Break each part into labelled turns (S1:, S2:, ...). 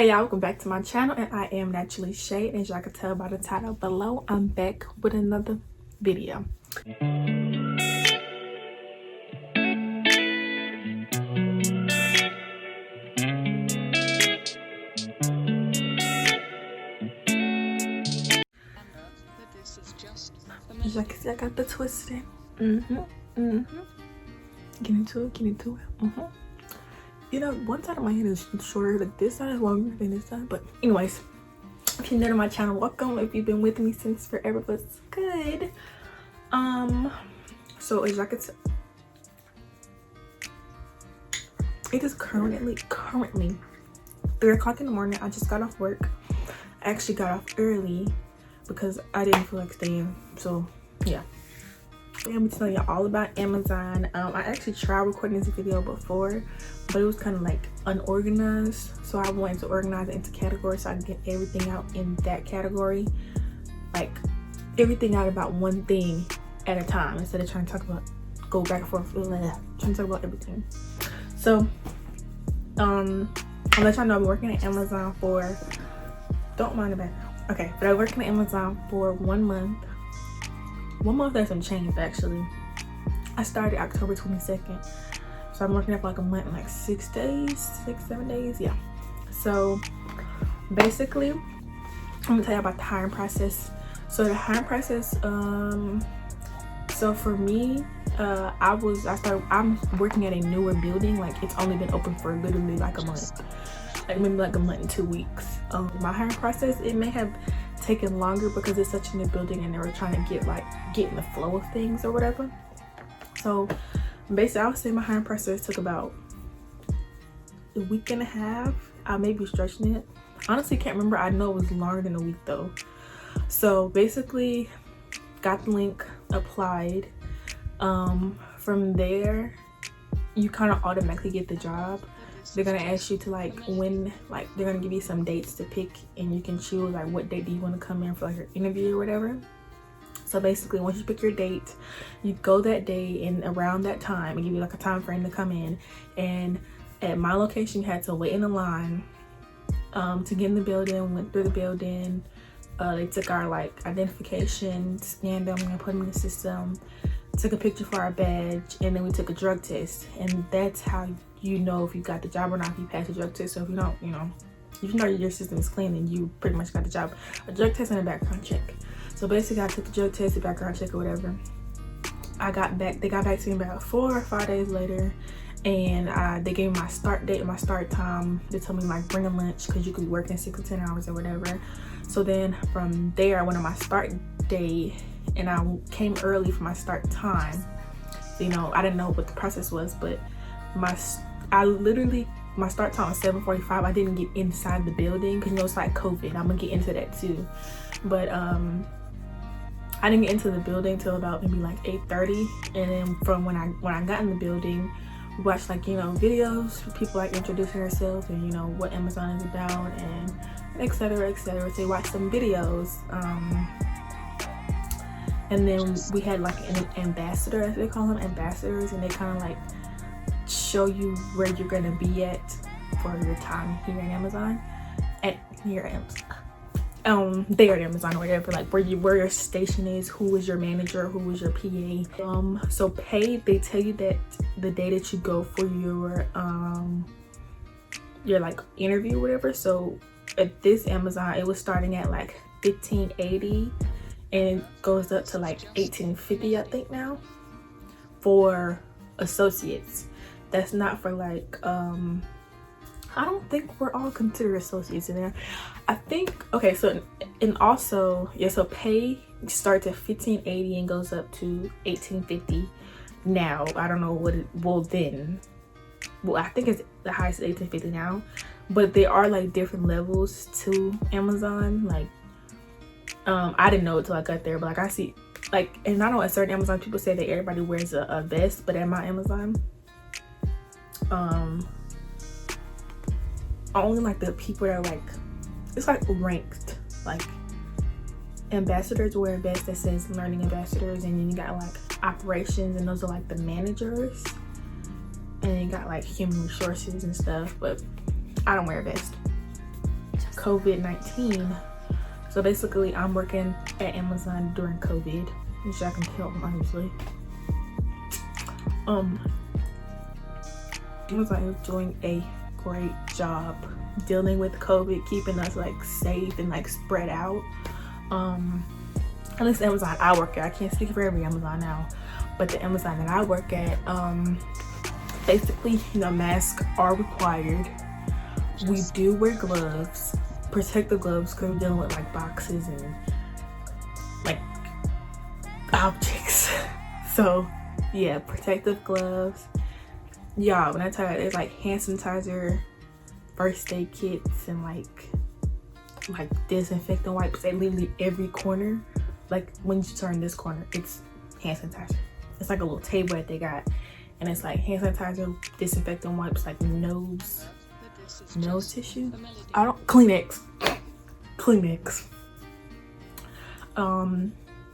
S1: Hey y'all, welcome back to my channel, and I am Naturally Shade. As y'all can tell by the title below, I'm back with another video. As y'all can see, I got the twisted. Get into it. You know, one side of my head is shorter, like this side is longer than this side. But anyways, if you're new to my channel, welcome. If you've been with me since forever, what's good? So as y'all can tell, it is currently 3 o'clock in the morning. I just got off work. I actually got off early because I didn't feel like staying. So yeah, I'm gonna be telling y'all all about Amazon. I actually tried recording this video before, but it was kind of like unorganized, so I wanted to organize it into categories so I can get everything out in that category, like everything out about one thing at a time instead of trying to talk about, go back and forth, trying to talk about everything. So I'll let y'all know I'm working at Amazon for, don't mind the background. Okay, but I'm working at Amazon for 1 month. 1 month and some change actually. I started October 22nd. So I'm working there for like a month and like 6 days, 7 days, yeah. So basically, I'm gonna tell you about the hiring process. So the hiring process, so for me, I'm working at a newer building. Like it's only been open for literally like a month, like maybe like a month and 2 weeks. My hiring process, it may have taken longer because it's such a new building and they were trying to get in the flow of things or whatever. So basically I would say my hiring process took about a week and a half. I may be stretching it, honestly can't remember. I know it was longer than a week though. So basically got the link, applied. From there you kind of automatically get the job. They're gonna ask you to like when, like they're gonna give you some dates to pick and you can choose like what date do you want to come in for like your interview or whatever. So basically once you pick your date, you go that day and around that time and give you like a time frame to come in. And at my location you had to wait in the line to get in the building. Went through the building, they took our like identification, scanned them and put them in the system, took a picture for our badge, and then we took a drug test. And that's how you know if you got the job or not, if you passed the drug test. So if you don't, if you know your system is clean, then you pretty much got the job. A drug test and a background check. So basically I took the drug test, the background check or whatever. They got back to me about 4 or 5 days later, and they gave me my start date and my start time. They told me like bring a lunch because you could be working 6 to 10 hours or whatever. So then from there I went on my start day and I came early for my start time. I didn't know what the process was, but my start time was 7:45. I didn't get inside the building because it's like COVID. I'm gonna get into that too, but I didn't get into the building till about maybe like 8:30. And then from when I got in the building, we watched like videos for people like introducing themselves and what Amazon is about and etc. So we watched some videos, and then we had like an ambassador, as they call them, ambassadors, and they kind of like show you where you're gonna be at for your time here at Amazon. There at Amazon or whatever, like where your station is, who is your manager, who is your PA. So pay, they tell you that the day that you go for your like interview or whatever. So at this Amazon, it was starting at like $15.80 and it goes up to like $18.50 I think now for associates. That's not for like I don't think we're all considered associates in there. I think, okay, so and also so pay starts at $15.80 and goes up to $18.50 now. I don't know what it will then. Well, I think it's the highest is $18.50 now, but there are like different levels to Amazon. Like I didn't know it till I got there, but like I see like, and I know at certain Amazon people say that everybody wears a vest, but at my Amazon only like the people that are like, it's like ranked, like ambassadors wear a vest that says learning ambassadors, and then you got like operations, and those are like the managers, and you got like human resources and stuff. But I don't wear a vest. COVID-19. So basically, I'm working at Amazon during COVID, which I can tell, honestly. Amazon is doing a great job dealing with COVID, keeping us like safe and like spread out. At least Amazon I work at. I can't speak for every Amazon now, but the Amazon that I work at, basically, you know, masks are required. We do wear gloves, protective gloves, because we're dealing with like boxes and like objects. So yeah, protective gloves. Y'all, when I tell you, it's like hand sanitizer, first aid kits, and like disinfectant wipes at literally every corner. Like when you turn this corner, it's hand sanitizer. It's like a little table that they got, and it's like hand sanitizer, disinfectant wipes, like nose tissue. I don't Kleenex.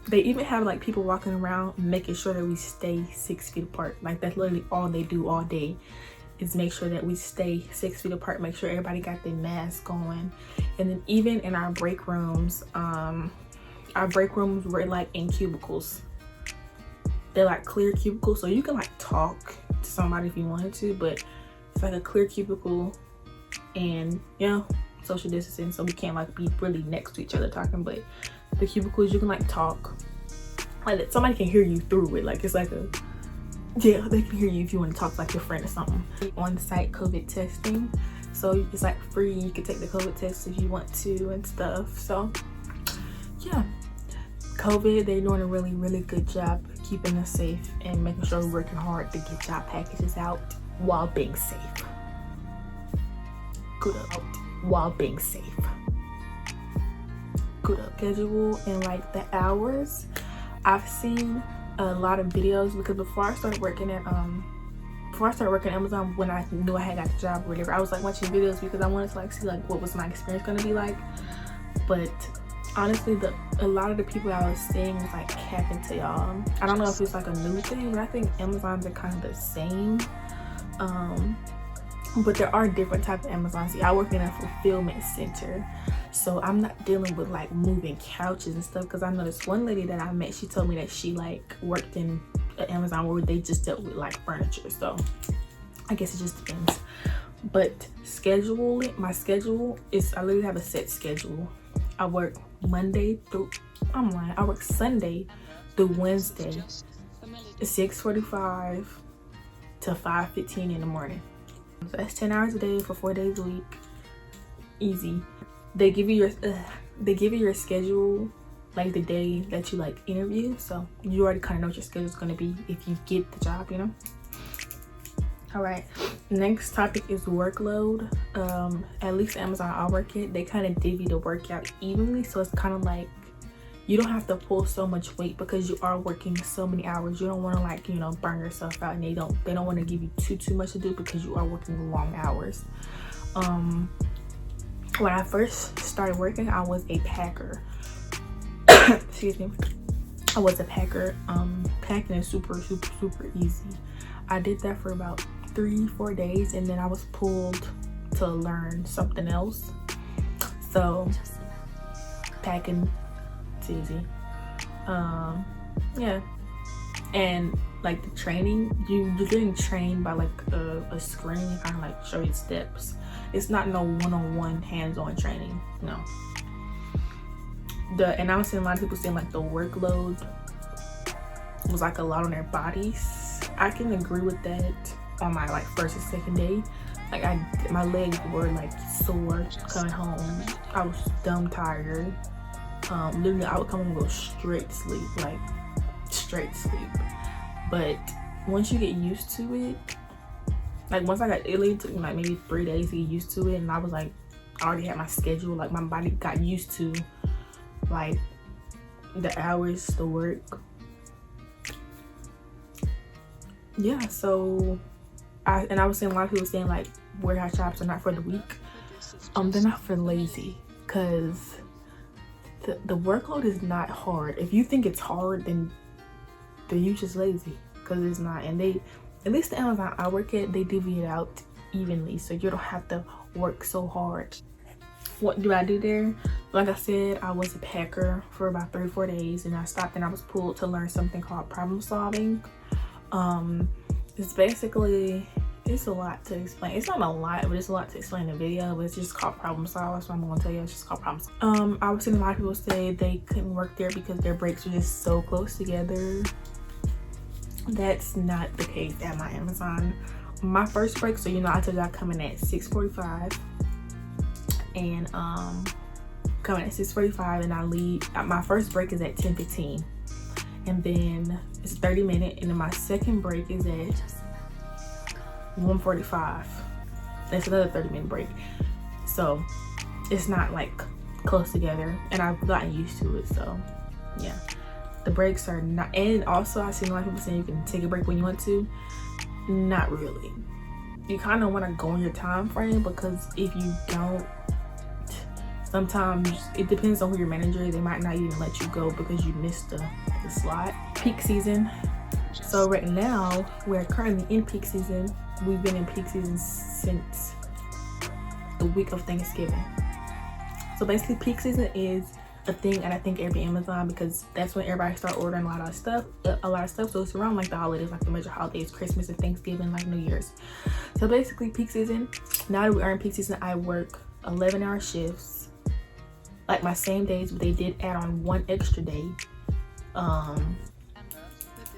S1: They even have like people walking around making sure that we stay 6 feet apart. Like that's literally all they do all day, is make sure that we stay 6 feet apart, make sure everybody got their mask on. And then even in our break rooms were like in cubicles. They're like clear cubicles, so you can like talk to somebody if you wanted to, but it's like a clear cubicle, and you know, social distancing, so we can't like be really next to each other talking. But the cubicles, you can like talk, like somebody can hear you through it. Like it's like a, yeah, they can hear you if you want to talk to like your friend or something. On-site COVID testing, so it's like free. You can take the COVID test if you want to and stuff. So yeah, COVID, they're doing a really good job keeping us safe and making sure we're working hard to get job packages out while being safe. Good up while being safe. Good up. Schedule and like the hours. I've seen a lot of videos, because before I started working at Amazon, when I knew I had got the job or whatever, I was like watching videos because I wanted to like see like what was my experience gonna be like. But honestly, a lot of the people I was seeing was like capping to y'all. I don't know if it's like a new thing, but I think Amazons are kind of the same. But there are different types of Amazons. See, I work in a fulfillment center, so I'm not dealing with like moving couches and stuff. Because I know this one lady that I met, she told me that she like worked in an Amazon where they just dealt with like furniture. So I guess it just depends. But my schedule is, I literally have a set schedule. I work Monday through, I work Sunday through Wednesday, 6:45 to 5:15 in the morning. So that's 10 hours a day for 4 days a week. Easy. They give you your schedule like the day that you like interview, so you already kind of know what your schedule is going to be if you get the job, you know. All right, next topic is workload. At least Amazon I work at, they kind of divvy the work out evenly, so it's kind of like you don't have to pull so much weight because you are working so many hours. You don't want to like, you know, burn yourself out, and they don't want to give you too much to do because you are working long hours. When I first started working, I was a packer. Excuse me. I was a packer. Packing is super easy. I did that for about 3-4 days, and then I was pulled to learn something else. So packing, it's easy. Yeah, and like the training, you're getting trained by like a screen, kind of like show you steps. It's not no one-on-one hands-on training, no. And I was seeing a lot of people saying like the workload was like a lot on their bodies. I can agree with that on my like first and second day. Like my legs were like sore coming home. I was dumb tired. Literally I would come home and go straight to sleep, like straight sleep. But once you get used to it, like once I got, it literally took me like maybe 3 days to get used to it, and I was like, I already had my schedule, like my body got used to like the hours, the work. Yeah, so I was seeing a lot of people saying like warehouse jobs are not for the weak. They're not for lazy, because the workload is not hard. If you think it's hard, then you just lazy, because it's not. And they, at least the Amazon I work at, they divvy it out evenly, so you don't have to work so hard. what do I do there? Like I said, I was a packer for about 3 or 4 days, and I stopped and I was pulled to learn something called problem solving. It's basically, it's a lot to explain. It's not a lot, but it's a lot to explain in the video, but it's just called problem solve. That's what I'm gonna tell you. It's just called problem solve. I was seeing a lot of people say they couldn't work there because their breaks were just so close together. That's not the case at my Amazon. My first break, so you know, I told you I come in at 6:45, and coming at 6:45, and I leave. My first break is at 10:15, and then it's 30-minute, and then my second break is at 1:45. That's another 30-minute break. So it's not like close together, and I've gotten used to it. So yeah, the breaks are not. And also, I've seen a lot of people saying you can take a break when you want to. Not really. You kind of want to go on your time frame, because if you don't, sometimes it depends on who your manager is. They might not even let you go because you missed the slot. Peak season. So right now we're currently in peak season. We've been in peak season since the week of Thanksgiving. So basically, peak season is a thing, and I think every Amazon, because that's when everybody start ordering a lot of stuff. So it's around like the holidays, like the major holidays, Christmas and Thanksgiving, like New Year's. So basically, peak season. Now that we are in peak season, I work 11-hour shifts, like my same days, but they did add on 1 extra day.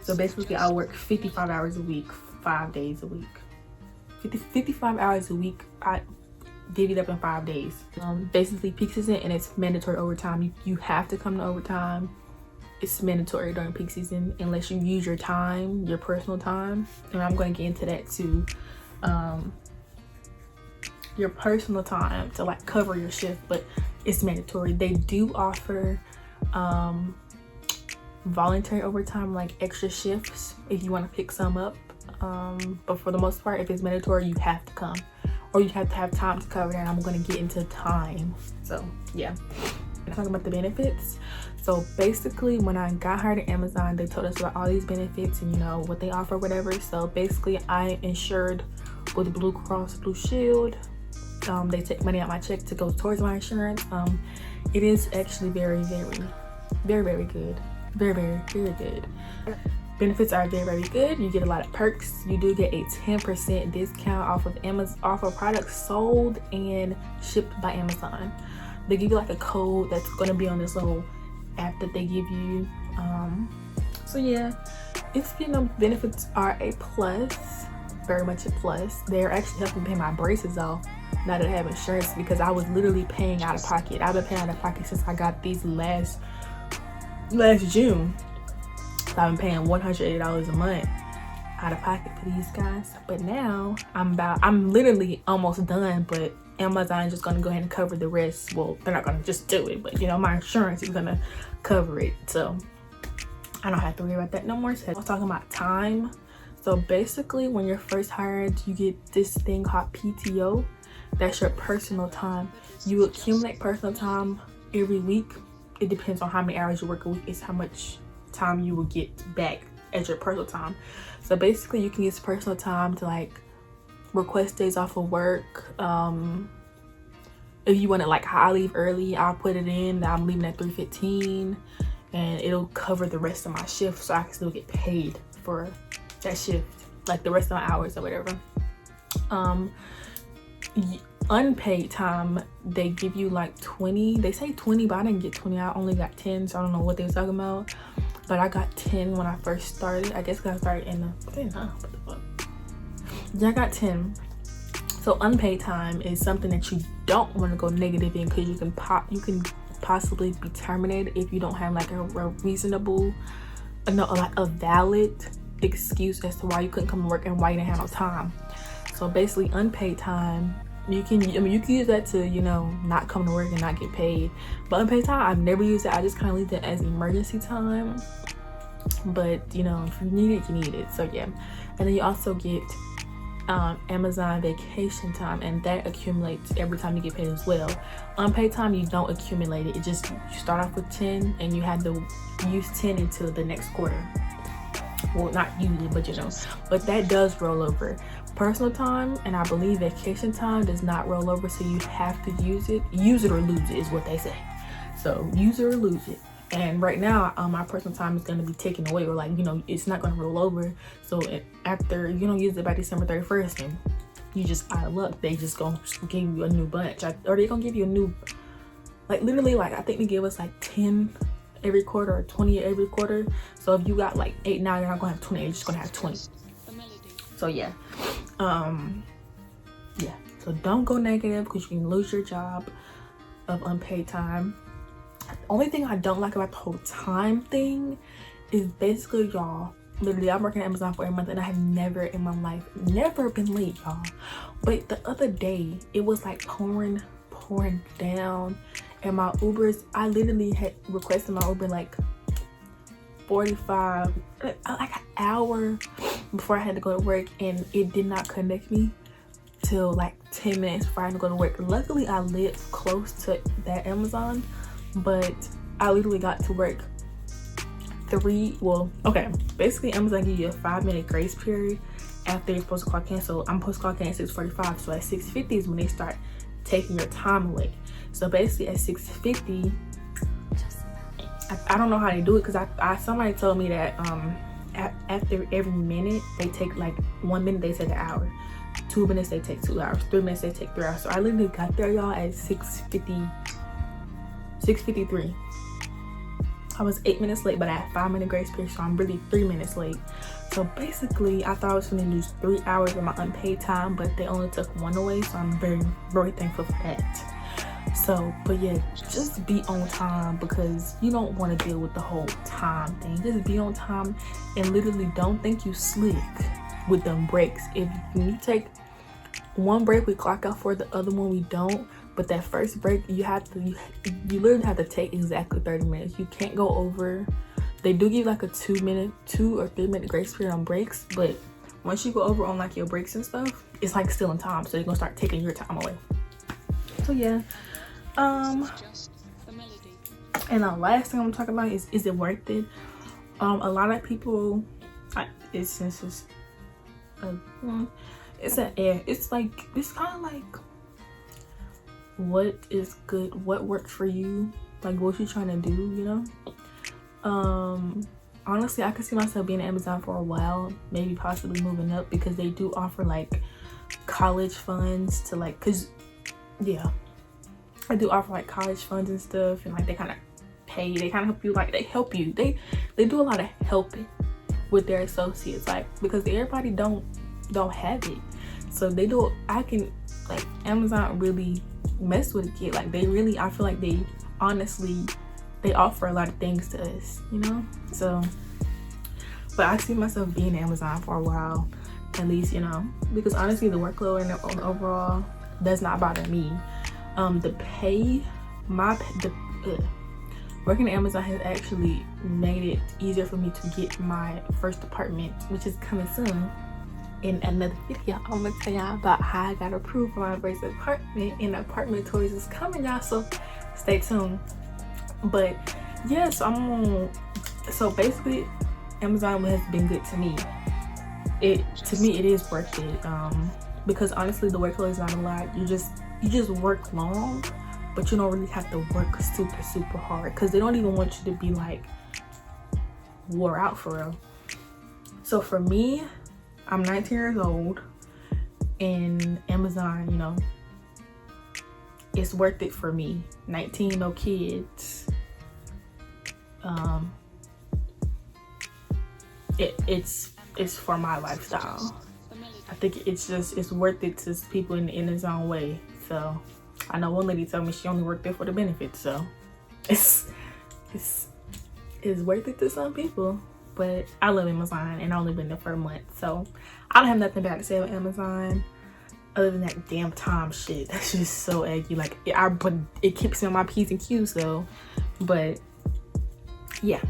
S1: So basically, I work 55 hours a week, 5 days a week. 55 hours a week. I divvied up in 5 days. Basically, peak season, and it's mandatory overtime. You have to come to overtime. It's mandatory during peak season unless you use your time, your personal time, and I'm going to get into that too. Your personal time to like cover your shift, but it's mandatory. They do offer voluntary overtime, like extra shifts if you want to pick some up, but for the most part, if it's mandatory, you have to come, or you have to have time to cover that. I'm going to get into time. So yeah, talking about the benefits. So basically, when I got hired at Amazon, they told us about all these benefits and you know what they offer, whatever. So basically, I insured with Blue Cross Blue Shield. They take money out my check to go towards my insurance. It is actually very good. Very good. Benefits are very good. You get a lot of perks. You do get a 10% discount off of Amazon, off of products sold and shipped by Amazon. They give you like a code that's going to be on this little app that they give you. So yeah, it's, you know, benefits are a plus, very much a plus. They're actually helping pay my braces off now that I have insurance, because I was literally paying out of pocket. I've been paying out of pocket since I got these last June. So I've been paying $180 a month out of pocket for these guys. But now I'm literally almost done, but Amazon is just gonna go ahead and cover the rest. Well, they're not gonna just do it, but you know, my insurance is gonna cover it. So I don't have to worry about that no more. So I was talking about time. So basically, when you're first hired, you get this thing called PTO. That's your personal time. You accumulate personal time every week. It depends on how many hours you work a week. It's how much time you will get back as your personal time. So basically, you can use personal time to like request days off of work. If you want to, like, I leave early, I'll put it in that I'm leaving at 3:15, and it'll cover the rest of my shift, so I can still get paid for that shift, like the rest of my hours or whatever. Unpaid time, they give you like 20. They say 20, but I didn't get 20. I only got 10, so I don't know what they were talking about. But I got 10 when I first started. I guess 'cause I started in the yeah, I got 10. So unpaid time is something that you don't want to go negative in, because you can possibly be terminated if you don't have like a reasonable, like a valid excuse as to why you couldn't come to work and why you didn't have no time. So basically, unpaid time, you can use that to, you know, not come to work and not get paid. But unpaid time, I've never used it. I just kind of leave it as emergency time. But you know, if you need it, you need it. So yeah. And then you also get Amazon vacation time, and that accumulates every time you get paid as well. Unpaid time, you don't accumulate it. It just, you start off with 10 and you have to use 10 until the next quarter. well, not usually, but you know, but that does roll over. Personal time and I believe vacation time does not roll over, so you have to use it or lose it is what they say. So use it or lose it. And right now my personal time is going to be taken away, or like, you know, it's not going to roll over. So after you don't use it by December 31st, and you just out of luck, they just gonna give you a new bunch, or they gonna give you a new, like literally, like I think they give us like 10 every quarter or 20 every quarter. So if you got like 8 now, you're not gonna have 20, you're just gonna have 20. So yeah, yeah, so don't go negative, because you can lose your job of unpaid time. The only thing I don't like about the whole time thing is basically, y'all, literally I'm working at Amazon for a month and I have never in my life been late, y'all. But the other day it was like pouring down, and my Ubers, I literally had requested my Uber like 45, like an hour before I had to go to work, and it did not connect me till like 10 minutes before I had to go to work. Luckily I live close to that Amazon, but I literally got to work basically Amazon give you a 5-minute grace period after you're supposed to clock in. So I'm supposed to clock in at 6:45, so at 6:50 is when they start taking your time away. So basically at 6:50, I don't know how they do it, because somebody told me that after every minute they take like 1 minute they take an hour, 2 minutes they take 2 hours, 3 minutes they take 3 hours. So I literally got there, y'all, at 6:53. I was 8 minutes late, but I had 5-minute grace period, so I'm really 3 minutes late. So basically I thought I was going to lose 3 hours of my unpaid time, but they only took 1 away, so I'm very, very thankful for that. So, but yeah, just be on time, because you don't want to deal with the whole time thing. Just be on time, and literally don't think you slick with them breaks. If you take one break, we clock out for, the other one we don't. But that first break, you literally have to take exactly 30 minutes. You can't go over. They do give like a 2 or 3 minute grace period on breaks, but once you go over on like your breaks and stuff, it's like still in time, so you're gonna start taking your time away. So yeah, and the last thing I'm talking about is it worth it? A lot of people, it's kind of like, what is good, what works for you, like what you trying to do, you know? Honestly, I could see myself being at Amazon for a while, maybe possibly moving up, because they do offer like college funds to like, cause yeah, I do offer like college funds and stuff, and like they kind of pay, they kind of help you, like they help you, they do a lot of helping with their associates, like, because everybody don't have it. So they do, I can, like, Amazon really mess with a kid, like they really, I feel like they honestly, they offer a lot of things to us, you know? So, but I see myself being at Amazon for a while, at least, you know, because honestly the workload and the overall does not bother me. The pay, working at Amazon has actually made it easier for me to get my first apartment, which is coming soon. In another video, I'm gonna tell y'all about how I got approved for my first apartment, and the apartment tours is coming, y'all, so stay tuned. But yeah, so basically Amazon has been good to me. It is worth it, because honestly the workload is not a lot. You just work long, but you don't really have to work super hard, because they don't even want you to be like wore out for real. So for me, I'm 19 years old, and Amazon, you know, it's worth it for me. 19, no kids. It's for my lifestyle. I think it's worth it to people in its own way. So I know one lady told me she only worked there for the benefits, so it's worth it to some people. But I love Amazon, and I've only been there for a month, so I don't have nothing bad to say about Amazon other than that damn time shit. That's just so eggy. Like, but it keeps me on my P's and Q's though. But yeah,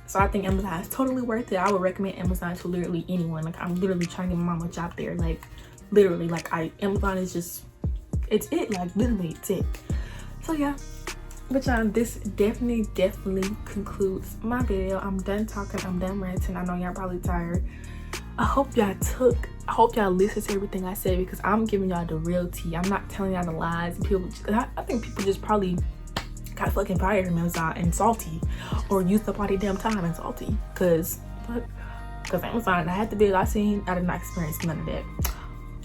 S1: so I think Amazon is totally worth it. I would recommend Amazon to literally anyone. Like, I'm literally trying to get my mom a job there. Like, literally, like Amazon is just, it's it. Like, literally, it's it. So yeah, But y'all, this definitely concludes my video. I'm done talking, I'm done ranting. I know y'all probably tired. I hope y'all listen to everything I said, because I'm giving y'all the real tea. I'm not telling y'all the lies. People, I think people just probably got fucking fired from Amazon and salty, or used up all their damn time and salty, because Amazon, I had the bill I seen, I did not experience none of that.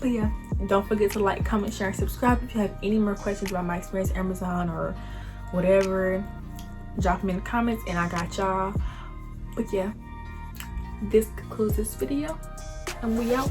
S1: But yeah, don't forget to like, comment, share, and subscribe. If you have any more questions about my experience at Amazon or whatever, drop them in the comments and I got y'all. But yeah, this concludes this video and we out.